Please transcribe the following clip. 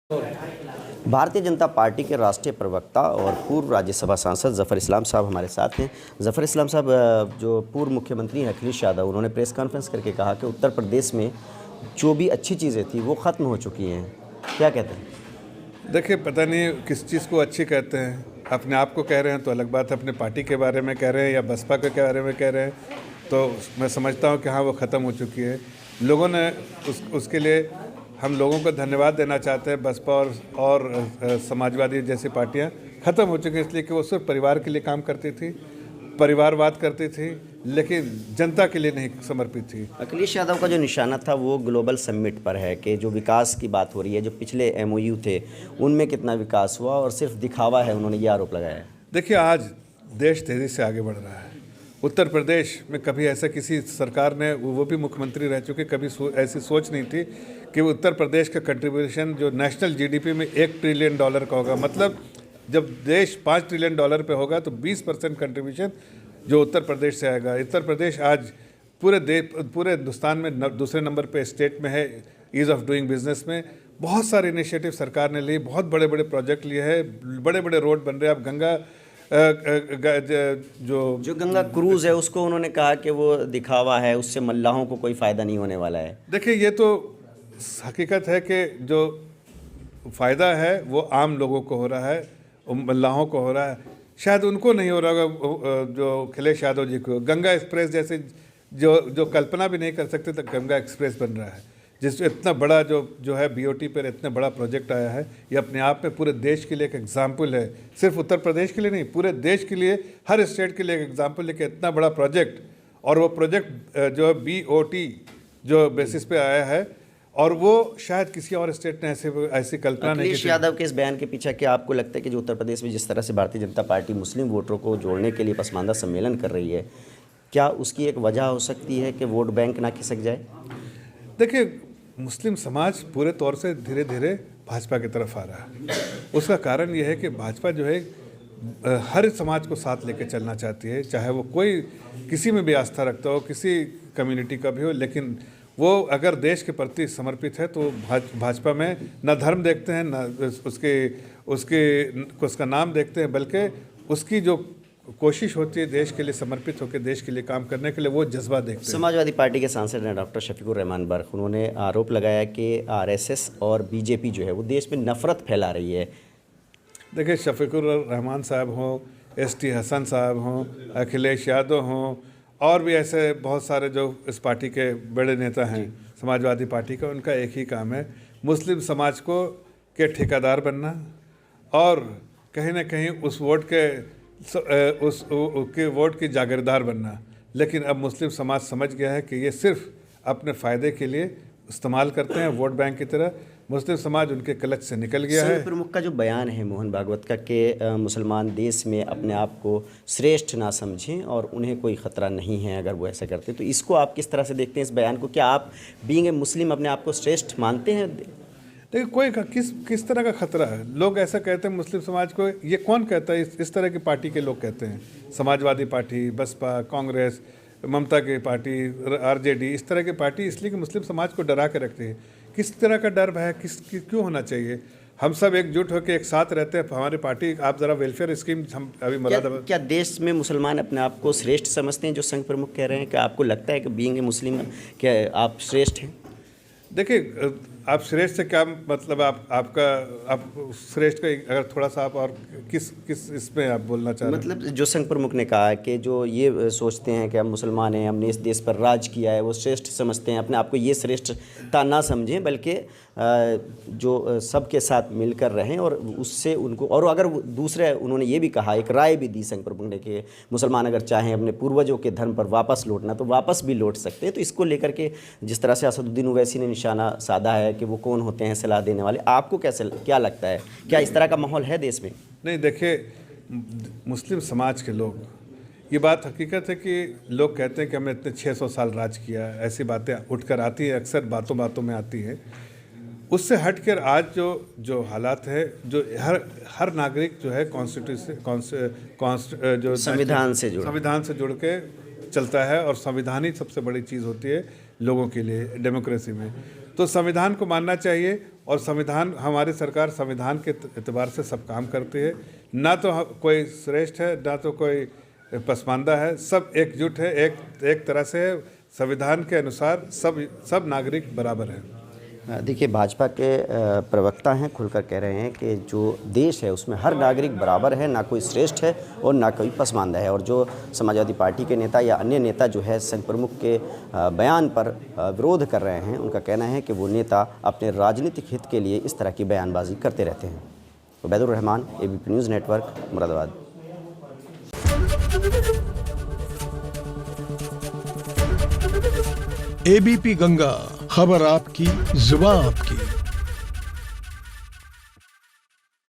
Bharatiya Janata party के राष्ट्रीय प्रवक्ता और पूर्व राज्यसभा सांसद ज़फ़र इस्लाम साहब हमारे साथ हैं। ज़फ़र इस्लाम साहब जो पूर्व मुख्यमंत्री हैं अखिलेश यादव, उन्होंने प्रेस कॉन्फ्रेंस करके कहा कि उत्तर प्रदेश में जो भी अच्छी चीज़ें थी वो ख़त्म हो चुकी हैं। क्या कहते हैं? देखिए, पता नहीं किस चीज़ को अच्छी कहते हैं। अपने आप को कह रहे हैं तो अलग बात है, अपने पार्टी के बारे में कह रहे हैं या बसपा के बारे में कह रहे हैं तो मैं समझता हूँ कि हाँ, वो ख़त्म हो चुकी है। लोगों ने उसके लिए हम लोगों को धन्यवाद देना चाहते हैं। बसपा और समाजवादी जैसी पार्टियाँ ख़त्म हो चुकी हैं इसलिए कि वो सिर्फ परिवार के लिए काम करती थी, परिवारवाद करती थी, लेकिन जनता के लिए नहीं समर्पित थी। अखिलेश यादव का जो निशाना था वो ग्लोबल समिट पर है कि जो विकास की बात हो रही है, जो पिछले MOU थे उनमें कितना विकास हुआ और सिर्फ दिखावा है, उन्होंने ये आरोप लगाया है। देखिए, आज देश तेज़ी से आगे बढ़ रहा है। उत्तर प्रदेश में कभी ऐसा किसी सरकार ने, वो भी मुख्यमंत्री रह चुके, कभी ऐसी सोच नहीं थी कि उत्तर प्रदेश का कंट्रीब्यूशन जो नेशनल GDP में $1 ट्रिलियन का होगा। मतलब जब देश $5 ट्रिलियन पे होगा तो 20% कंट्रीब्यूशन जो उत्तर प्रदेश से आएगा। उत्तर प्रदेश आज पूरे हिंदुस्तान में दूसरे नंबर पे स्टेट में है ईज़ ऑफ डूइंग बिजनेस में। बहुत सारे इनिशिएटिव सरकार ने लिए, बहुत बड़े बड़े प्रोजेक्ट लिए हैं, बड़े बड़े रोड बन रहे हैं। अब गंगा जो गंगा क्रूज़ है उसको उन्होंने कहा कि वो दिखावा है, उससे मल्लाहों को कोई फ़ायदा नहीं होने वाला है। देखिए, ये तो हकीकत है कि जो फ़ायदा है वो आम लोगों को हो रहा है, मल्लाहों को हो रहा है, शायद उनको नहीं हो रहा होगा। जो अखिलेश यादव जी को गंगा एक्सप्रेस जैसे जो कल्पना भी नहीं कर सकते तो गंगा एक्सप्रेस बन रहा है, जिसमें इतना बड़ा जो है BOT पर इतना बड़ा प्रोजेक्ट आया है। ये अपने आप में पूरे देश के लिए एक एग्जाम्पल है, सिर्फ उत्तर प्रदेश के लिए नहीं, पूरे देश के लिए, हर स्टेट के लिए एक एग्जाम्पल है कि इतना बड़ा प्रोजेक्ट। और वो प्रोजेक्ट जो है BOT जो बेसिस पे आया है, और वो शायद किसी और स्टेट ने ऐसी कल्पना नहीं की। अखिलेश यादव के इस बयान के पीछे क्या आपको लगता है कि जो उत्तर प्रदेश में जिस तरह से भारतीय जनता पार्टी मुस्लिम वोटरों को जोड़ने के लिए पसमानदा सम्मेलन कर रही है, क्या उसकी एक वजह हो सकती है कि वोट बैंक ना खिसक जाए? देखिए, मुस्लिम समाज पूरे तौर से धीरे धीरे भाजपा की तरफ आ रहा है। उसका कारण यह है कि भाजपा जो है हर समाज को साथ लेकर चलना चाहती है, चाहे वो कोई किसी में भी आस्था रखता हो, किसी कम्युनिटी का भी हो, लेकिन वो अगर देश के प्रति समर्पित है तो भाजपा में न धर्म देखते हैं, न उसका नाम देखते हैं, बल्कि उसकी जो कोशिश होती है देश के लिए समर्पित होकर देश के लिए काम करने के लिए, वो जज्बा देखते हैं। समाजवादी पार्टी के सांसद हैं डॉक्टर शफीकुर रहमान बर्क, उन्होंने आरोप लगाया कि RSS और BJP जो है वो देश में नफरत फैला रही है। देखिए, शफीकुर रहमान साहब हों, ST हसन साहब हों, अखिलेश यादव हों, और भी ऐसे बहुत सारे जो इस पार्टी के बड़े नेता हैं समाजवादी पार्टी का, उनका एक ही काम है मुस्लिम समाज के ठेकेदार बनना और कहीं ना कहीं उस वोट की जागीरदार बनना। लेकिन अब मुस्लिम समाज समझ गया है कि ये सिर्फ अपने फ़ायदे के लिए इस्तेमाल करते हैं, वोट बैंक की तरह। मुस्लिम समाज उनके क्लच से निकल गया है। प्रमुख का जो बयान है मोहन भागवत का कि मुसलमान देश में अपने आप को श्रेष्ठ ना समझें और उन्हें कोई ख़तरा नहीं है अगर वो ऐसा करते, तो इसको आप किस तरह से देखते हैं इस बयान को? क्या आप बीइंग ए मुस्लिम अपने आप को श्रेष्ठ मानते हैं? देखिए, कोई किस तरह का खतरा है? लोग ऐसा कहते हैं मुस्लिम समाज को, ये कौन कहता है? इस तरह की पार्टी के लोग कहते हैं, समाजवादी पार्टी, बसपा, कांग्रेस, ममता की पार्टी, RJD, इस तरह की पार्टी, इसलिए कि मुस्लिम समाज को डरा के रखते हैं। किस तरह का डर है? क्यों होना चाहिए? हम सब एकजुट होकर एक साथ रहते हैं। हमारी पार्टी, आप ज़रा वेलफेयर स्कीम हम अभी मुरादाबाद। क्या देश में मुसलमान अपने आप को श्रेष्ठ समझते हैं जो संघ प्रमुख कह रहे हैं? क्या आपको लगता है कि बीइंग ए मुस्लिम क्या आप श्रेष्ठ हैं? देखिए, आप श्रेष्ठ से क्या मतलब? आप श्रेष्ठ का अगर थोड़ा सा आप और किस इसमें आप बोलना चाह रहे हैं? मतलब जो संघ प्रमुख ने कहा है कि जो ये सोचते हैं कि हम मुसलमान हैं, हमने इस देश पर राज किया है, वो श्रेष्ठ समझते हैं अपने आप को, ये श्रेष्ठता ना समझें बल्कि जो सबके साथ मिलकर रहें और उससे उनको, और अगर दूसरे उन्होंने ये भी कहा, एक राय भी दी संघ प्रमुख ने कि मुसलमान अगर चाहें अपने पूर्वजों के धर्म पर वापस लौटना तो वापस भी लौट सकते हैं। तो इसको लेकर के जिस तरह से असदुद्दीन ओवैसी ने निशाना साधा है कि वो कौन होते हैं सलाह देने वाले, आपको क्या लगता है? क्या इस तरह का माहौल है देश में? नहीं, देखिए, मुस्लिम समाज के लोग, ये बात हकीकत है कि लोग कहते हैं कि हमने इतने 600 साल राज किया, ऐसी बातें उठकर आती हैं, अक्सर बातों बातों में आती हैं। उससे हटकर आज जो हालात है, जो हर नागरिक जो है जो संविधान से जुड़ के चलता है, और संविधान ही सबसे बड़ी चीज़ होती है लोगों के लिए डेमोक्रेसी में। तो संविधान को मानना चाहिए और संविधान, हमारी सरकार संविधान के एतबार से सब काम करती है। ना तो कोई श्रेष्ठ है, ना तो कोई पसमानदा है, सब एकजुट है, एक तरह से संविधान के अनुसार सब नागरिक बराबर हैं। देखिए, भाजपा के प्रवक्ता हैं, खुलकर कह रहे हैं कि जो देश है उसमें हर नागरिक बराबर है, ना कोई श्रेष्ठ है और ना कोई पसमानदा है। और जो समाजवादी पार्टी के नेता या अन्य नेता जो है संघ प्रमुख के बयान पर विरोध कर रहे हैं, उनका कहना है कि वो नेता अपने राजनीतिक हित के लिए इस तरह की बयानबाजी करते रहते हैं। Ubaidur Rahman, ABP news network, Moradabad. ABP Ganga, खबर आपकी, जुबान आपकी।